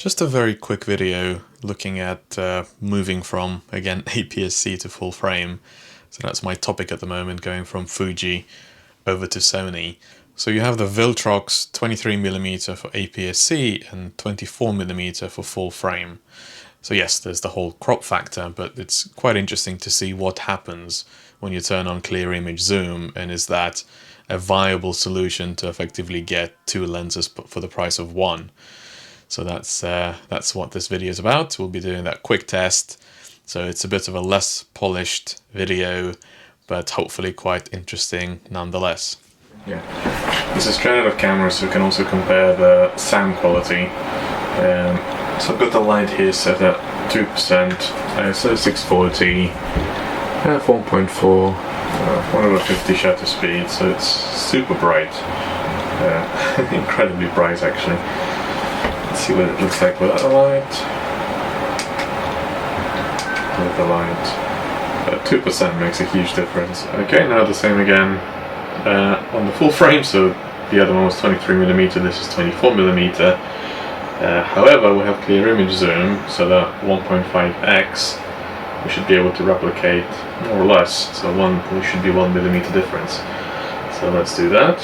Just a very quick video looking at moving from, again, APS-C to full frame. So that's my topic at the moment, going from Fuji over to Sony. So you have the Viltrox 23mm for APS-C and 24mm for full frame. So yes, there's the whole crop factor, but it's quite interesting to see what happens when you turn on clear image zoom, and is that a viable solution to effectively get two lenses for the price of one. So that's what this video is about. We'll be doing that quick test. So it's a bit of a less polished video, but hopefully quite interesting nonetheless. Yeah, this is straight out of camera, so we can also compare the sound quality. So I've got the light here set at 2%, so 640, 4.4, 150 shutter speed, so it's super bright, incredibly bright actually. Let's see what it looks like without the light. With the light, 2% makes a huge difference. Okay, now the same again on the full frame. So the other one was 23mm, this is 24mm. However, we have clear image zoom, so that 1.5x we should be able to replicate more or less. So we should be 1mm difference. So let's do that.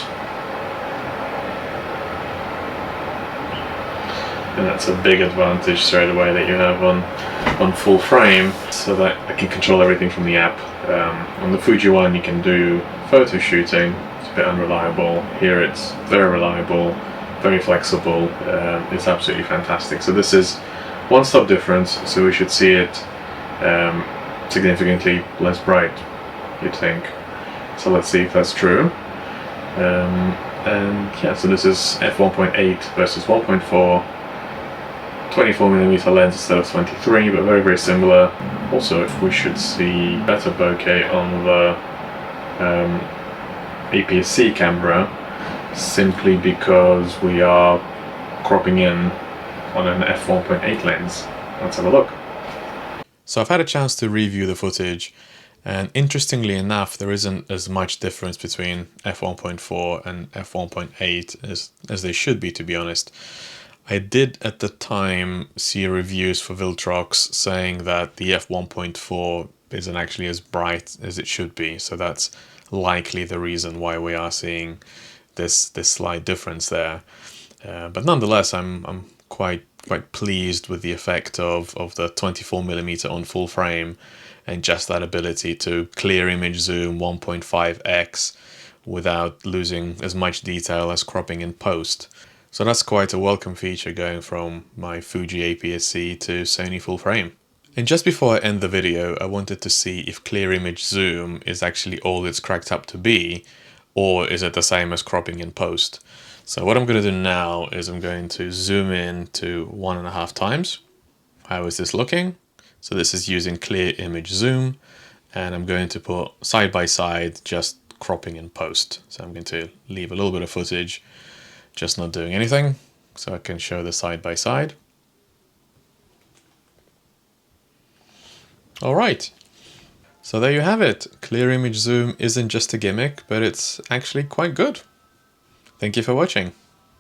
And that's a big advantage straight away that you have on full frame, so that I can control everything from the app. On the Fuji one you can do photo shooting, it's a bit unreliable. Here it's very reliable, very flexible, it's absolutely fantastic. So this is one stop difference, so we should see it significantly less bright, you'd think. So let's see if that's true. And yeah, so this is f1.8 versus 1.4. 24mm lens instead of 23, but very, very similar. Also, we should see better bokeh on the APS-C camera, simply because we are cropping in on an f1.8 lens. Let's have a look. So I've had a chance to review the footage, and interestingly enough, there isn't as much difference between f1.4 and f1.8 as there should be, to be honest. I did at the time see reviews for Viltrox saying that the f1.4 isn't actually as bright as it should be, so that's likely the reason why we are seeing this slight difference there. But nonetheless, I'm quite pleased with the effect of the 24mm on full frame, and just that ability to clear image zoom 1.5x without losing as much detail as cropping in post. So that's quite a welcome feature, going from my Fuji APS-C to Sony full frame. And just before I end the video, I wanted to see if clear image zoom is actually all it's cracked up to be, or is it the same as cropping in post. So what I'm going to do now is I'm going to zoom in to 1.5 times. How is this looking? So this is using clear image zoom, and I'm going to put side by side, just cropping in post. So I'm going to leave a little bit of footage, just not doing anything, so I can show the side by side. All right, so there you have it. Clear image zoom isn't just a gimmick, but it's actually quite good. Thank you for watching.